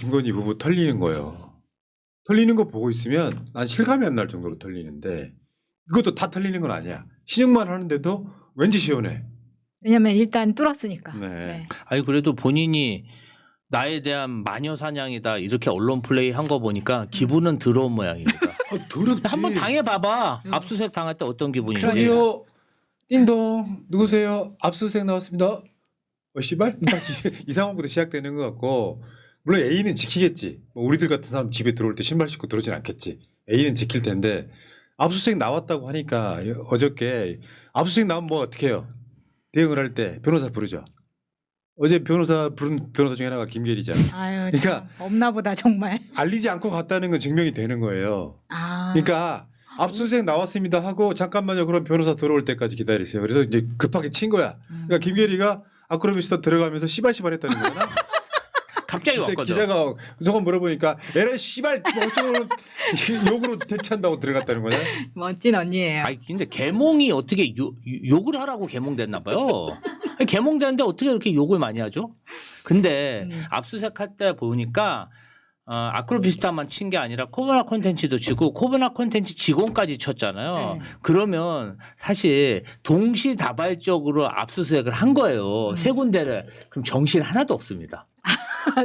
김건희 부부 털리는 거예요. 털리는 거 보고 있으면 난 실감이 안 날 정도로 털리는데 이것도 다 털리는 건 아니야. 신용만 하는데도 왠지 시원해. 왜냐면 일단 뚫었으니까. 네. 네. 아니 그래도 본인이 나에 대한 마녀 사냥이다 이렇게 언론 플레이 한 거 보니까 기분은 더러운 모양입니다. 더럽지. 한번 당해봐봐. 압수수색 당할 때 어떤 기분인지. 저기요. 띵동 누구세요? 압수수색 나왔습니다. 씨발? 딱 이 상황부터 시작되는 것 같고 물론 A는 지키겠지. 뭐 우리들 같은 사람 집에 들어올 때 신발 신고 들어오진 않겠지. A는 지킬 텐데 압수수색 나왔다고 하니까 어저께 압수수색 나오면 뭐 어떻게 해요? 대응을 할 때 변호사 부르죠. 어제 변호사 부른 변호사 중에 하나가 김계리잖아. 아유, 그러니까 참 없나 보다 정말. 알리지 않고 갔다는 건 증명이 되는 거예요. 아. 그러니까 압수수색 나왔습니다 하고 잠깐만요. 그럼 변호사 들어올 때까지 기다리세요. 그래서 이제 급하게 친 거야. 그러니까 김계리가 아크로비스타 들어가면서 씨발 했다는 거잖아. 갑자기 왔거든. 기자가 저거 물어보니까 에라 씨발 뭐 어쩌고 욕으로 대체한다고 들어갔다는 거냐. 멋진 언니예요. 아니 근데 개몽이 어떻게 욕을 하라고 개몽됐나 봐요. 개몽되는데 어떻게 이렇게 욕을 많이 하죠? 근데 압수수색할 때 보니까 아크로비스타만 친 게 아니라 코보나 콘텐츠도 치고 코보나 콘텐츠 직원까지 쳤잖아요. 네. 그러면 사실 동시다발적으로 압수수색을 한 거예요. 세 군데를. 그럼 정신 하나도 없습니다.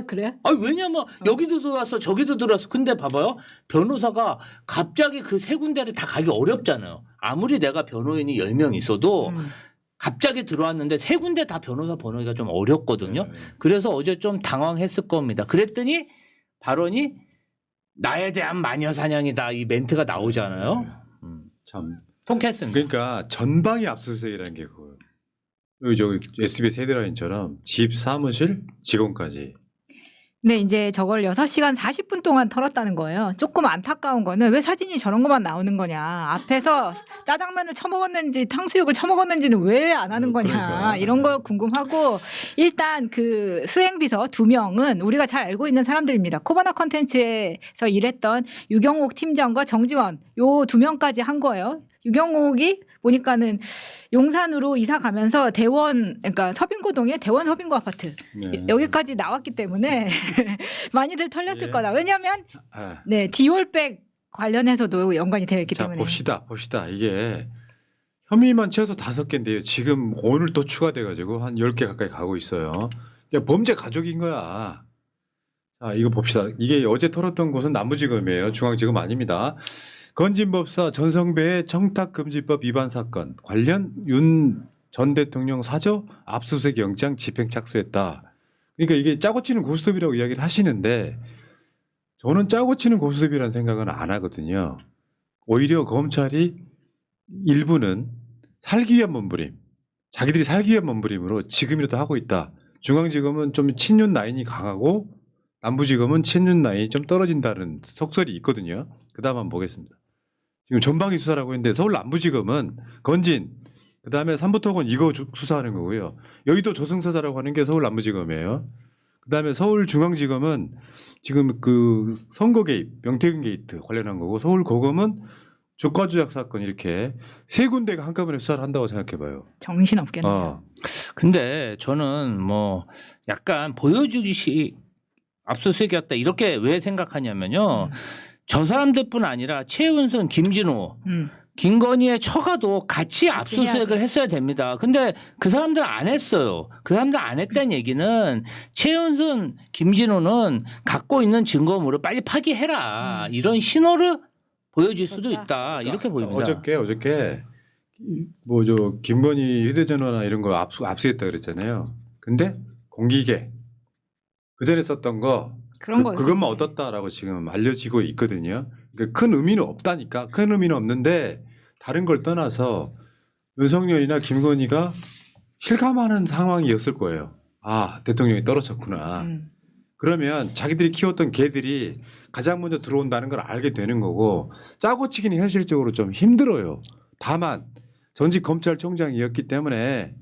그래요? 아니 왜냐면 여기도 들어왔어 저기도 들어왔어. 근데 봐봐요. 변호사가 갑자기 그 세 군데를 다 가기 어렵잖아요. 아무리 내가 변호인이 10명 있어도 갑자기 들어왔는데 세 군데 다 변호사 번호기가 좀 어렵거든요. 그래서 어제 좀 당황했을 겁니다. 그랬더니 발언이 나에 대한 마녀 사냥이다 이 멘트가 나오잖아요. 참 통쾌했습니다. 그러니까 전방위 압수수색이라는 게 그거예요. 여기 저기 SBS 헤드라인처럼 집, 사무실, 직원까지. 근데 이제 저걸 6시간 40분 동안 털었다는 거예요. 조금 안타까운 거는 왜 사진이 저런 것만 나오는 거냐. 앞에서 짜장면을 처먹었는지 탕수육을 처먹었는지는 왜 안 하는 거냐. 그러니까. 이런 거 궁금하고 일단 그 수행비서 2명은 우리가 잘 알고 있는 사람들입니다. 코바나 컨텐츠에서 일했던 유경옥 팀장과 정지원 요 2명까지 한 거예요. 유경옥이 보니까는 용산으로 이사 가면서 대원 그러니까 서빙고동의 대원 서빙고 아파트 네. 여기까지 나왔기 때문에 많이들 털렸을 예. 거다. 왜냐하면 아, 네 디올백 관련해서도 연관이 되어 있기 자 때문에. 봅시다. 이게 혐의만 최소 5개인데요. 지금 오늘 또 추가돼가지고 한 10개 가까이 가고 있어요. 그러니까 범죄 가족인 거야. 자 이거 봅시다. 이게 어제 털었던 곳은 남부지검이에요. 중앙지검 아닙니다. 건진법사 전성배의 청탁금지법 위반 사건 관련 윤 전 대통령 사저 압수수색 영장 집행 착수했다. 그러니까 이게 짜고 치는 고스톱이라고 이야기를 하시는데 저는 짜고 치는 고스톱이라는 생각은 안 하거든요. 오히려 검찰이 일부는 살기 위한 몸부림, 자기들이 살기 위한 몸부림으로 지금이라도 하고 있다. 중앙지검은 좀 친윤 라인이 강하고 남부지검은 친윤 라인이 좀 떨어진다는 속설이 있거든요. 그 다음 한번 보겠습니다. 지금 전방위 수사라고 했는데 서울 남부지검은 건진, 그 다음에 삼부토건 이거 수사하는 거고요. 여의도 조승사자라고 하는 게 서울 남부지검이에요. 그 다음에 서울중앙지검은 지금 그 선거 개입, 명태균 게이트 관련한 거고 서울고검은 주가 조작 사건 이렇게 세 군데가 한꺼번에 수사를 한다고 생각해봐요. 정신 없겠네요. 근데 저는 뭐 약간 보여주기식 압수수색이었다 이렇게 왜 생각하냐면요. 저 사람들뿐 아니라 최은순, 김진호, 김건희의 처가도 같이 압수수색을 했어야 됩니다. 근데 그 사람들은 안 했어요. 그 사람들 안 했다는 얘기는 최은순, 김진호는 갖고 있는 증거물을 빨리 파기해라. 이런 신호를 보여줄 수도 있다. 이렇게 보입니다. 어저께 뭐 저 김건희 휴대전화나 이런 거 압수했다 그랬잖아요. 근데 공기계 그 전에 썼던 거 그런 거 그것만 얻었다라고 지금 알려지고 있거든요. 그러니까 큰 의미는 없다니까. 큰 의미는 없는데 다른 걸 떠나서 윤석열이나 김건희가 실감하는 상황이었을 거예요. 아 대통령이 떨어졌구나. 그러면 자기들이 키웠던 개들이 가장 먼저 들어온다는 걸 알게 되는 거고 짜고 치기는 현실적으로 좀 힘들어요. 다만 전직 검찰총장이었기 때문에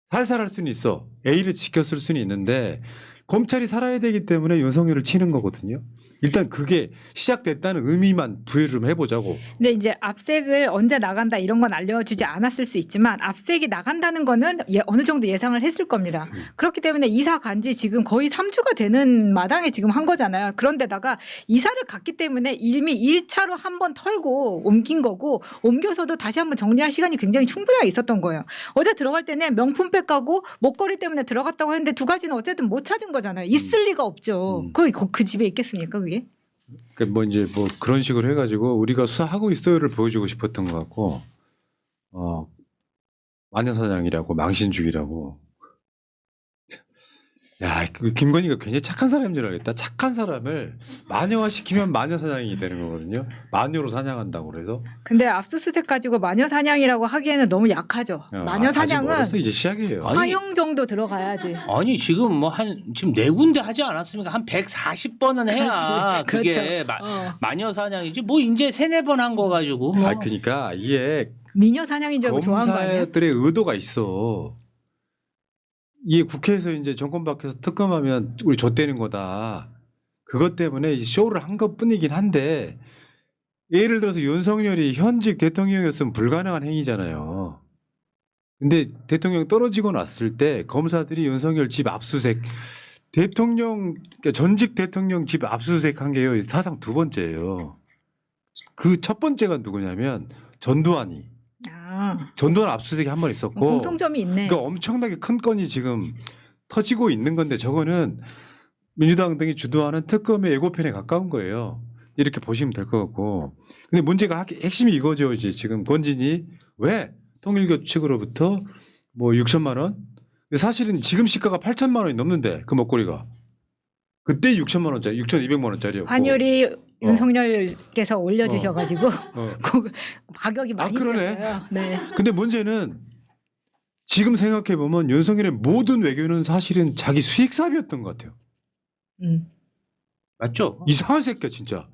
살살할 수는 있어. A를 지켰을 수는 있는데 검찰이 살아야 되기 때문에 윤석열을 치는 거거든요. 일단 그게 시작됐다는 의미만 부여를 좀 해보자고. 근데 이제 압색을 언제 나간다 이런 건 알려주지 않았을 수 있지만 압색이 나간다는 거는 어느 정도 예상을 했을 겁니다. 그렇기 때문에 이사 간지 지금 거의 3주가 되는 마당에 지금 한 거잖아요. 그런데다가 이사를 갔기 때문에 이미 1차로 한번 털고 옮긴 거고 옮겨서도 다시 한번 정리할 시간이 굉장히 충분하게 있었던 거예요. 어제 들어갈 때는 명품백 가고 목걸이 때문에 들어갔다고 했는데 두 가지는 어쨌든 못 찾은 거잖아요. 있을 리가 없죠. 그 집에 있겠습니까 그게? 그러니까 뭐 이제 뭐 그런 식으로 해가지고 우리가 수사하고 있어요를 보여주고 싶었던 것 같고, 마녀사냥이라고 망신주기라고. 야, 그 김건희가 굉장히 착한 사람인 줄 알겠다. 착한 사람을 마녀화 시키면 마녀사냥이 되는 거거든요. 마녀로 사냥한다고 그래서. 근데 압수수색 가지고 마녀 사냥이라고 하기에는 너무 약하죠. 마녀 아직 사냥은 멀었어. 이제 시작이에요. 아니, 화형 정도 들어가야지. 아니 지금 뭐 지금 4군데 하지 않았습니까? 한 140번은 해야 그렇지. 그게 그렇죠. 마녀 사냥이지. 뭐 이제 3-4번 한 거 가지고. 뭐. 그러니까 이게 미녀 사냥인 줄 알고 좋아한 거 아니야? 검사들의 의도가 있어. 이게 국회에서 이제 정권 밖에서 특검하면 우리 좆되는 거다. 그것 때문에 이 쇼를 한 것뿐이긴 한데, 예를 들어서 윤석열이 현직 대통령이었으면 불가능한 행위잖아요. 근데 대통령 떨어지고 났을 때 검사들이 윤석열 집 압수수색, 그러니까 전직 대통령 집 압수수색 한 게요 사상 2번째예요. 그 첫 번째가 누구냐면 전두환이. 전두환 압수수색이 한 번 있었고, 공통점이 있네. 그러니까 엄청나게 큰 건이 지금 터지고 있는 건데 저거는 민주당 등이 주도하는 특검의 예고편에 가까운 거예요. 이렇게 보시면 될 것 같고. 근데 문제가 핵심이 이거죠. 이제 지금 건진이 왜 통일교 측으로부터 뭐 6천만 원? 사실은 지금 시가가 8천만 원이 넘는데 그 목걸이가 그때 6천만 원짜리, 6,200만 원짜리였고. 환율이 윤석열께서 올려주셔가지고 그 가격이 많이 그러네. 뛰었어요. 네. 근데 문제는 지금 생각해 보면 윤석열의 모든 외교는 사실은 자기 수익 사업이었던 것 같아요. 맞죠? 이상한 새끼야 진짜.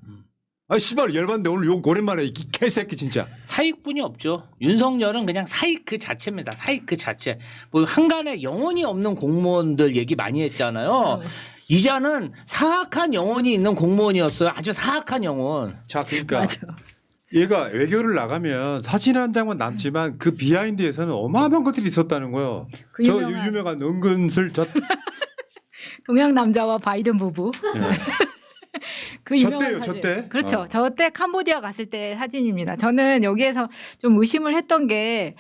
아 씨발 열받는데 오늘 욕 오랜만에 이 개새끼 진짜. 사익뿐이 없죠. 윤석열은 그냥 사익 그 자체입니다. 사익 그 자체. 뭐 한간에 영혼이 없는 공무원들 얘기 많이 했잖아요. 이자는 사악한 영혼이 있는 공무원이었어요. 아주 사악한 영혼. 자 그러니까 맞아. 얘가 외교를 나가면 사진 한 장만 남지만 그 비하인드에서는 어마어마한 것들이 있었다는 거예요. 그 저 유명한 유명한 은근슬쩍. 동양 남자와 바이든 부부. 그 저 유명한 때요, 저 사진. 때? 그렇죠. 저 때 캄보디아 갔을 때 사진입니다. 저는 여기에서 좀 의심을 했던 게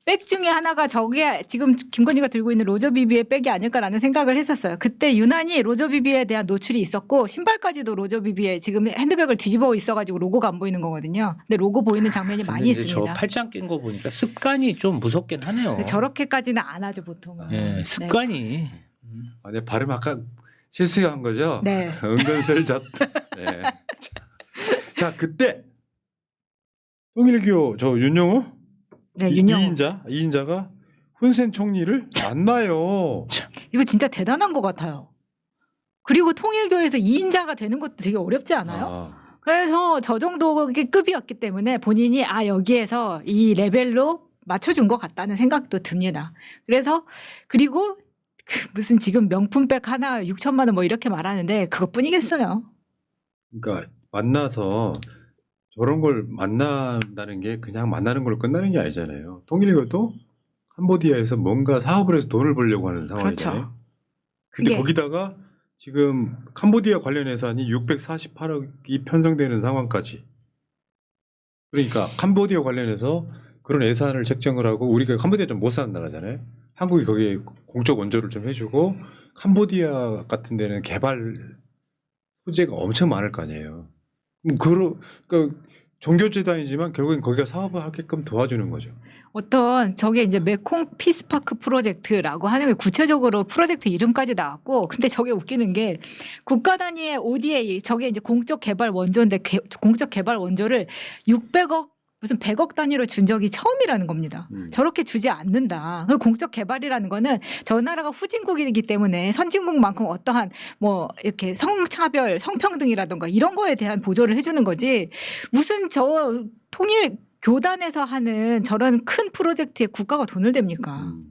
백 중에 하나가 저게 지금 김건희가 들고 있는 로저비비의 백이 아닐까라는 생각을 했었어요. 그때 유난히 로저비비에 대한 노출이 있었고 신발까지도 로저비비에 지금 핸드백을 뒤집어 있어가지고 로고가 안 보이는 거거든요. 근데 로고 보이는 장면이 많이 근데 이제 저 있습니다. 팔짱 낀 거 보니까 습관이 좀 무섭긴 하네요. 근데 저렇게까지는 안 하죠 보통은. 예, 습관이. 아, 내 발음 아까 실수한 거죠? 네. 은근슬쩍. 네. 자 그때 통일교 저 윤영호 네, 윤영호. 이인자가 훈센 총리를 만나요. 이거 진짜 대단한 것 같아요. 그리고 통일교에서 2인자가 되는 것도 되게 어렵지 않아요? 그래서 저 정도의 급이었기 때문에 본인이 여기에서 이 레벨로 맞춰준 것 같다는 생각도 듭니다. 그리고 무슨 지금 명품백 하나 6천만 원 뭐 이렇게 말하는데 그것뿐이겠어요. 그러니까 만나서 저런 걸 만난다는 게 그냥 만나는 걸로 끝나는 게 아니잖아요. 통일교도 캄보디아에서 뭔가 사업을 해서 돈을 벌려고 하는 상황이잖아요. 그렇죠. 근데 그게- 거기다가 지금 캄보디아 관련 예산이 648억이 편성되는 상황까지. 그러니까 캄보디아 관련해서 그런 예산을 책정을 하고 우리가 캄보디아 좀 못 사는 나라잖아요. 한국이 거기에 공적 원조를 좀 해주고 캄보디아 같은 데는 개발 소재가 엄청 많을 거 아니에요. 그러니까 종교재단이지만 결국엔 거기가 사업을 하게끔 도와주는 거죠. 저게 이제 메콩 피스파크 프로젝트라고 하는 게 구체적으로 프로젝트 이름까지 나왔고, 근데 저게 웃기는 게 국가 단위의 ODA, 저게 이제 공적 개발 원조인데 공적 개발 원조를 600억 무슨 100억 단위로 준 적이 처음이라는 겁니다. 저렇게 주지 않는다. 공적 개발이라는 거는 저 나라가 후진국이기 때문에 선진국만큼 어떠한 뭐 이렇게 성차별, 성평등이라든가 이런 거에 대한 보조를 해주는 거지. 무슨 저 통일 교단에서 하는 저런 큰 프로젝트에 국가가 돈을 댑니까?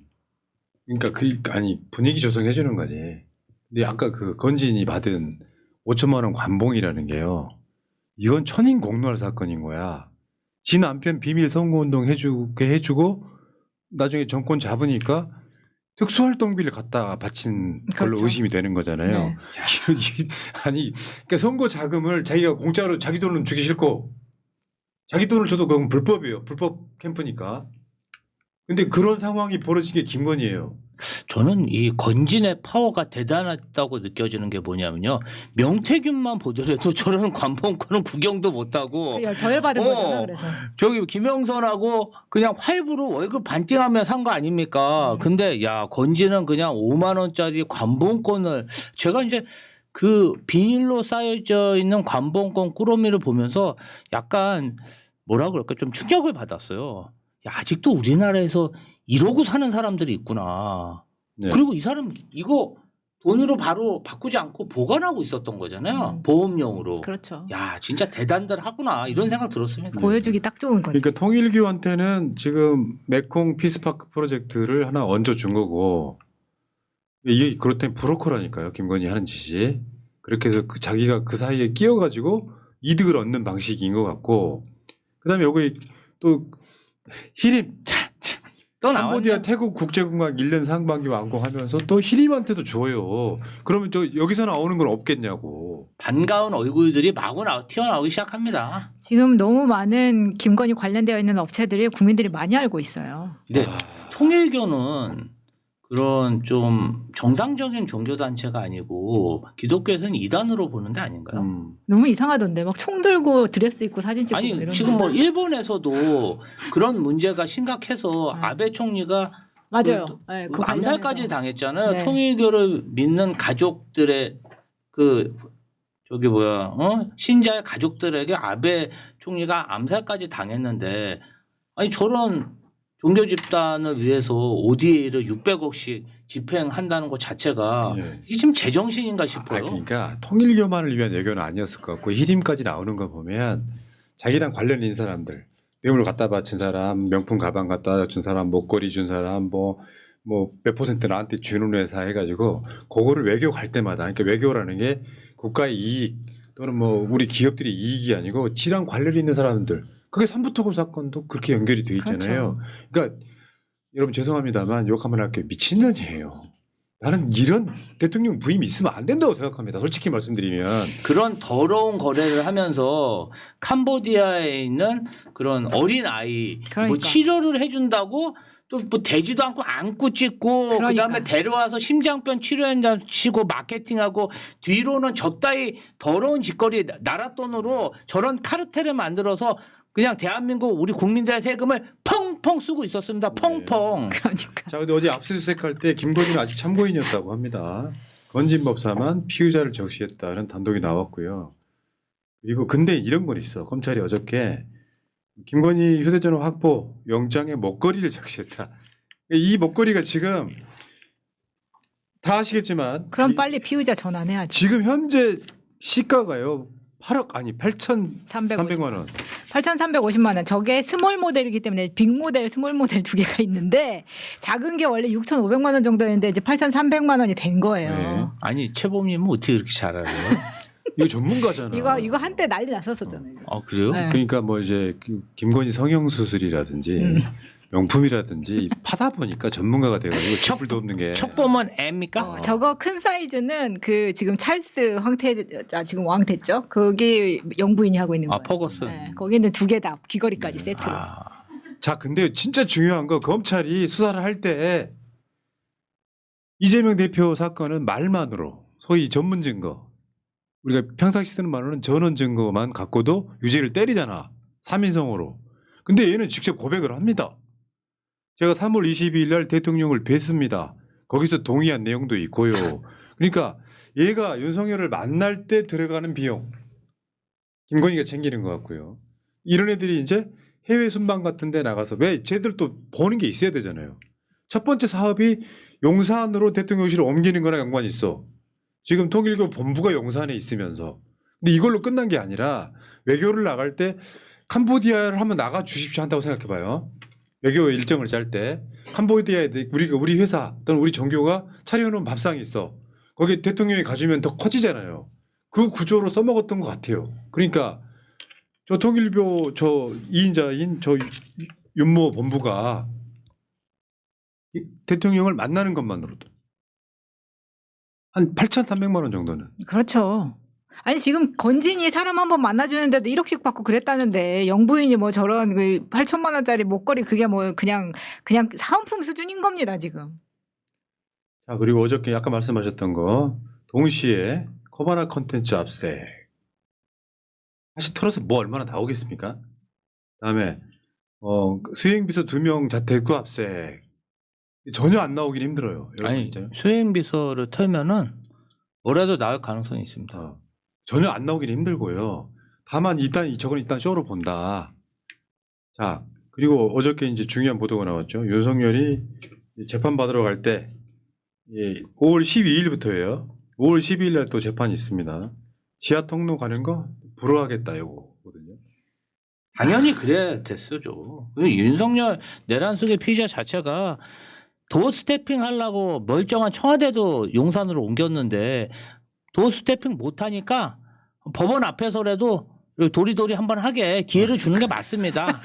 그러니까 아니 분위기 조성해 주는 거지. 근데 아까 그 건진이 받은 5천만 원 관봉이라는 게요. 이건 천인공노할 사건인 거야. 지 남편 비밀 선거운동 해주고 나중에 정권 잡으니까 특수활동비를 갖다 바친 걸로 그렇죠. 의심이 되는 거잖아요. 네. 아니, 그러니까 선거 자금을 자기가 공짜로 자기 돈은 주기 싫고 자기 돈을 줘도 그건 불법이에요. 불법 캠프니까. 근데 그런 상황이 벌어진 게 김건희예요. 저는 이 건진의 파워가 대단하다고 느껴지는 게 뭐냐면요. 명태균만 보더라도 저런 관봉권은 구경도 못하고 더 열받은 어. 거잖아. 그래서 저기 김영선하고 그냥 활부로 월급 반띵하며 산 거 아닙니까? 근데 야 건진은 그냥 5만 원짜리 관봉권을 제가 이제 그 비닐로 쌓여져 있는 관봉권 꾸러미를 보면서 약간 뭐라 그럴까 좀 충격을 받았어요. 야, 아직도 우리나라에서 이러고 사는 사람들이 있구나. 네. 그리고 이 사람 이거 돈으로 바로 바꾸지 않고 보관하고 있었던 거잖아요. 보험용으로. 그렇죠. 야 진짜 대단들 하구나 이런 생각 들었습니다. 보여주기 딱 좋은 거지. 그러니까 통일교한테는 지금 메콩 피스파크 프로젝트를 하나 얹어준 거고 이게 그렇다면 브로커라니까요. 김건희 하는 짓이. 그렇게 해서 자기가 그 사이에 끼어가지고 이득을 얻는 방식인 것 같고 그다음에 여기 또 히림 또 캄보디아 나왔네. 태국 국제공항 1년 상반기 완공하면서 또 히림한테도 줘요. 그러면 저 여기서 나오는 건 없겠냐고. 반가운 얼굴들이 마구 튀어나오기 시작합니다. 지금 너무 많은 김건희 관련되어 있는 업체들이 국민들이 많이 알고 있어요. 근데 아, 통일교는 그런 좀 정상적인 종교 단체가 아니고 기독교에서는 이단으로 보는 데 아닌가요? 너무 이상하던데 막 총 들고 드레스 입고 사진 찍고 아니 이런 지금 거. 뭐 일본에서도 그런 문제가 심각해서 네. 아베 총리가 맞아요. 네, 그 암살까지 관련해서. 당했잖아요. 네. 통일교를 믿는 가족들의 그 저기 신자의 가족들에게 아베 총리가 암살까지 당했는데 아니 저런 종교 집단을 위해서 ODA를 600억씩 집행한다는 것 자체가 예. 이게 지금 제정신인가 아, 싶어요. 그러니까 통일교만을 위한 외교는 아니었을 것 같고 히림까지 나오는 거 보면 자기랑 관련 있는 사람들 뇌물 갖다 바친 사람 명품 가방 갖다 준 사람 목걸이 준 사람 뭐 몇 퍼센트 나한테 주는 회사 해가지고 그거를 외교 갈 때마다 그러니까 외교라는 게 국가의 이익 또는 뭐 우리 기업들의 이익이 아니고 지랑 관련 있는 사람들 그게 삼부토건 사건도 그렇게 연결이 돼 있잖아요. 그러니까 여러분 죄송합니다만 욕 한번 할게요. 미친년이에요. 나는 이런 대통령 부임이 있으면 안 된다고 생각합니다. 솔직히 말씀드리면. 그런 더러운 거래를 하면서 캄보디아에 있는 그런 어린 아이 뭐 그러니까. 치료를 해준다고 또 뭐 되지도 않고 안고 찍고 그러니까. 그다음에 데려와서 심장병 치료한다고 마케팅하고 뒤로는 저따위 더러운 짓거리 나라 돈으로 저런 카르텔을 만들어서 그냥 대한민국 우리 국민들의 세금을 펑펑 쓰고 있었습니다. 펑펑. 그러니까. 자, 근데 어제 압수수색 할 때 김건희는 아직 참고인이었다고 합니다. 건진법사만 피의자를 적시했다는 단독이 나왔고요. 그리고 근데 이런 건 있어. 검찰이 어저께 김건희 휴대전화 확보 영장에 먹거리를 적시했다. 이 먹거리가 지금 다 아시겠지만 그럼 빨리 피의자 전환해야지. 지금 현재 시가가요. 8억 아니 350만 8,300만 원. 8,350만 원. 저게 스몰 모델이기 때문에 빅 모델, 스몰 모델 두 개가 있는데 작은 게 원래 6,500만 원 정도였는데 이제 8,300만 원이 된 거예요. 네. 아니 최범님은 어떻게 그렇게 잘 알아요? 이거 전문가잖아. 이거 한때 난리 났었잖아요. 아 그래요? 네. 그러니까 뭐 이제 김건희 성형 수술이라든지 명품이라든지 파다 보니까 전문가가 돼가지고 첩불도 없는 게. 척범은 애입니까? 저거 큰 사이즈는 그 지금 찰스 지금 왕 됐죠? 거기 영부인이 하고 있는 아 거예요. 퍼거슨. 네, 거기는 두 개 다 귀걸이까지 세트로. 자, 근데 진짜 중요한 거 검찰이 수사를 할 때 이재명 대표 사건은 말만으로 소위 전문 증거 우리가 평상시 쓰는 말로는 전원 증거만 갖고도 유죄를 때리잖아. 3인성으로. 근데 얘는 직접 고백을 합니다. 제가 3월 22일 날 대통령을 뵀습니다. 거기서 동의한 내용도 있고요. 그러니까 얘가 윤석열을 만날 때 들어가는 비용 김건희가 챙기는 것 같고요. 이런 애들이 이제 해외 순방 같은 데 나가서 왜 쟤들 또 보는 게 있어야 되잖아요. 첫 번째 사업이 용산으로 대통령실을 옮기는 거나 연관이 있어. 지금 통일교 본부가 용산에 있으면서. 근데 이걸로 끝난 게 아니라 외교를 나갈 때 캄보디아를 한번 나가 주십시오 한다고 생각해 봐요. 외교 일정을 짤 때 캄보디아에 우리 회사 또는 우리 종교가 차려놓은 밥상이 있어. 거기 대통령이 가주면 더 커지잖아요. 그 구조로 써먹었던 것 같아요. 그러니까 저 통일교 저 2인자인 저 윤모 본부가 대통령을 만나는 것만으로도 한 8,300만 원 정도는. 그렇죠. 아니 지금 건진이 사람 한 번 만나주는데도 1억씩 받고 그랬다는데 영부인이 뭐 저런 그 8천만 원짜리 목걸이 그게 뭐 그냥 사은품 수준인 겁니다 지금. 자, 그리고 어저께 아까 말씀하셨던 거 동시에 코바나 컨텐츠 압색 다시 털어서 뭐 얼마나 나오겠습니까? 그다음에 수행비서 2명 자택도 압색 전혀 안 나오긴 힘들어요. 여러분 아니 진짜요? 수행비서를 털면은 뭐라도 나올 가능성이 있습니다. 전혀 안 나오긴 힘들고요. 다만 저건 일단 쇼로 본다. 자, 그리고 어저께 이제 중요한 보도가 나왔죠. 윤석열이 재판 받으러 갈 때 5월 12일부터예요. 5월 12일 날 또 재판이 있습니다. 지하 통로 가는 거 불허하겠다 이거거든요. 당연히 그래야 됐어죠. 윤석열 내란 속의 피의자 자체가 도어 스태핑 하려고 멀쩡한 청와대도 용산으로 옮겼는데 도어 스태핑 못하니까 법원 앞에서라도 도리도리 한번 하게 기회를 주는 게 맞습니다.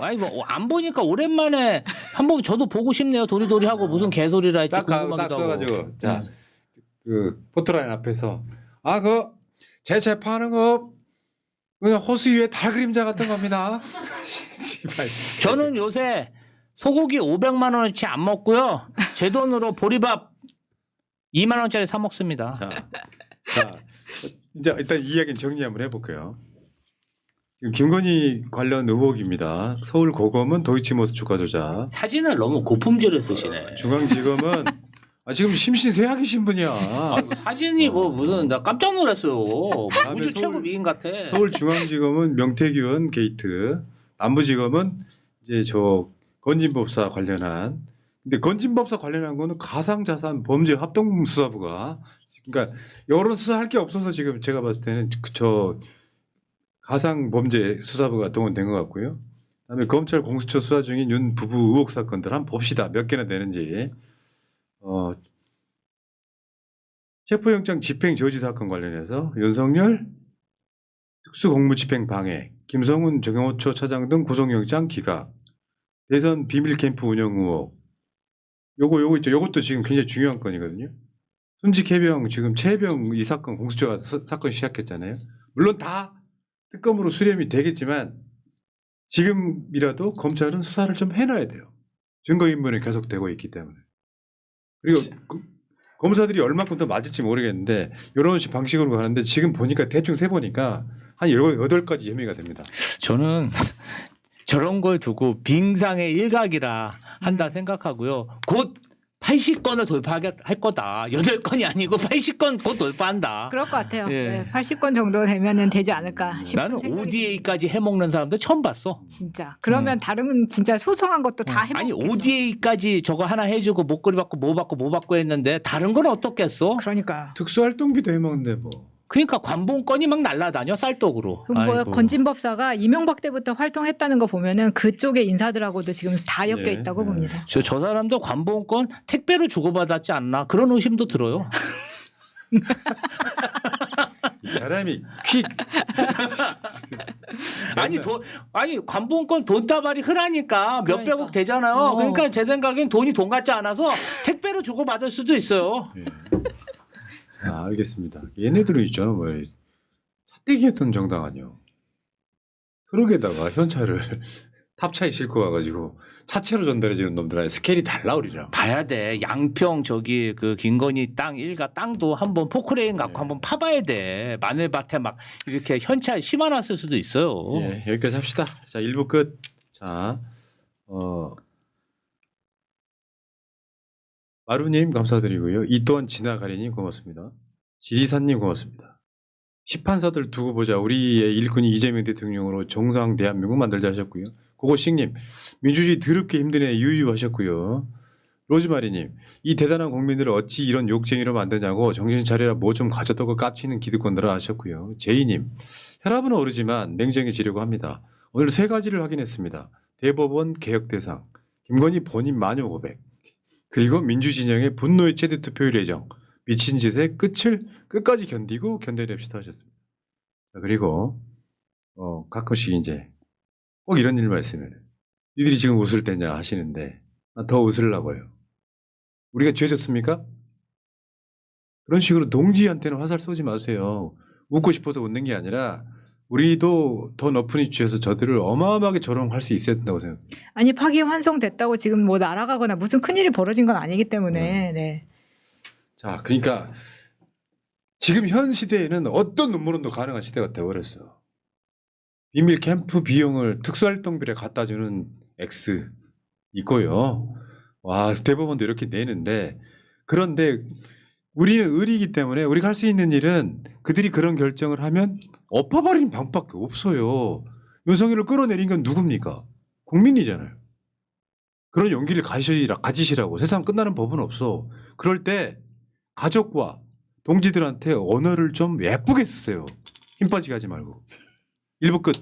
아니 뭐 안 보니까 오랜만에 한번 저도 보고 싶네요. 도리도리 하고 무슨 개소리라 했지 딱 궁금하기도 하고. 써가지고 자, 그 포트라인 앞에서 제 재판하는 거 그냥 호수 위에 달 그림자 같은 겁니다. 제발. 저는 요새 소고기 500만 원어치 안 먹고요. 제 돈으로 보리밥 2만 원짜리 사 먹습니다. 자, 이제 일단 이야기는 정리 한번 해볼게요. 지금 김건희 관련 의혹입니다. 서울고검은 도이치모스 주가 조작. 사진을 너무 고품질을 쓰시네. 중앙지검은 지금 심신쇠약이 신분이야. 사진이 뭐 무슨 나 깜짝 놀랐어요. 다음에 우주 최고 미인 같아. 서울중앙지검은 명태균 의원 게이트. 남부지검은 이제 저 건진법사 관련한. 근데 건진법사 관련한 거는 가상자산 범죄 합동수사부가 그러니까 여론 수사할 게 없어서 지금 제가 봤을 때는 저 가상 범죄 수사부가 동원된 것 같고요. 그다음에 검찰 공수처 수사 중인 윤 부부 의혹 사건들 한번 봅시다. 몇 개나 되는지. 체포영장 집행 저지 사건 관련해서 윤석열 특수공무집행 방해, 김성훈 정영호처 차장 등 구속영장 기각, 대선 비밀 캠프 운영 의혹. 요거 있죠. 요것도 지금 굉장히 중요한 건이거든요. 순직 해병 지금 최해병 이 사건 공수처가 사건 시작했잖아요. 물론 다 특검으로 수렴이 되겠지만 지금이라도 검찰은 수사를 좀 해놔야 돼요. 증거인멸이 계속되고 있기 때문에. 그리고 검사들이 얼마큼 더 맞을지 모르겠는데 이런 방식으로 가는데 지금 보니까 대충 세보니까 한 8가지 혐의가 됩니다. 저는 저런 걸 두고 빙상의 일각이라 한다 생각하고요. 곧 80건을 돌파할 거다. 8건이 아니고 80건 곧 돌파한다. 그럴 것 같아요. 예. 네, 80건 정도 되면은 되지 않을까 싶은 나는 생각이 ODA까지 해먹는 사람들 처음 봤어. 진짜. 그러면 다른 진짜 소소한 것도 다 해먹겠죠. 아니 ODA까지 저거 하나 해주고 목걸이 받고 뭐 받고 했는데 다른 건 어떻겠어? 그러니까. 특수활동비도 해먹는데 뭐. 그러니까 관봉권이 막 날라다녀 쌀떡으로. 뭐 아이고. 건진법사가 이명박 때부터 활동했다는 거 보면은 그쪽의 인사들하고도 지금 다 엮여 예, 있다고 예. 봅니다. 저 사람도 관봉권 택배로 주고받았지 않나 그런 의심도 들어요. 이 사람이 퀵. 아니 관봉권 돈다발이 흔하니까 그러니까. 몇백억 되잖아요. 어. 그러니까 제 생각엔 돈이 돈 같지 않아서 택배로 주고받을 수도 있어요. 예. 알겠습니다. 얘네들은 있잖아. 뭐 차떼기했던 정당 아니요. 트럭에다가 현찰을 탑차에 싣고 가가지고 차체로 전달해주는 놈들 아니 스케일이 달라 우리랑. 봐야 돼. 양평 저기 그 김건희 땅 일가 땅도 한번 포크레인 갖고 네. 한번 파봐야 돼. 마늘밭에 막 이렇게 현찰 심어놨을 수도 있어요. 예, 여기까지 합시다. 자, 1부 끝. 자, 마루님 감사드리고요. 이 또한 지나가리님 고맙습니다. 지리산님 고맙습니다. 시판사들 두고 보자. 우리의 일꾼이 이재명 대통령으로 정상 대한민국 만들자 하셨고요. 고고식님 민주주의 더럽게 힘드네 유유하셨고요. 로즈마리님 이 대단한 국민들을 어찌 이런 욕쟁이로 만드냐고 정신 차려라 뭐 좀 가져다고 깝치는 기득권들아 하셨고요. 제이님 혈압은 오르지만 냉정해지려고 합니다. 오늘 3가지를 확인했습니다. 대법원 개혁 대상, 김건희 본인 마녀 고백, 그리고 민주진영의 분노의 최대 투표율 예정, 미친 짓의 끝을 끝까지 견디고 견뎌냅시다 하셨습니다. 자, 그리고 가끔씩 이제 꼭 이런 일만 있으면 니들이 지금 웃을 때냐 하시는데 더 웃으려고요. 우리가 죄졌습니까? 그런 식으로 동지한테는 화살 쏘지 마세요. 웃고 싶어서 웃는 게 아니라 우리도 더 높은 위치에서 저들을 어마어마하게 조롱할 수 있어야 된다고 생각합니다. 아니 파기환송됐다고 지금 뭐 날아가거나 무슨 큰일이 벌어진 건 아니기 때문에 네. 자, 그러니까 지금 현 시대에는 어떤 음모론도 가능한 시대가 되어버렸어. 비밀 캠프 비용을 특수활동비에 갖다 주는 X 있고요. 와, 대법원도 이렇게 내는데 그런데 우리는 의리이기 때문에 우리가 할 수 있는 일은 그들이 그런 결정을 하면 엎어버리는 방법밖에 없어요. 윤석열을 끌어내린 건 누굽니까? 국민이잖아요. 그런 용기를 가지시라고. 세상 끝나는 법은 없어. 그럴 때 가족과 동지들한테 언어를 좀 예쁘게 쓰세요. 힘 빠지게 하지 말고. 1부 끝.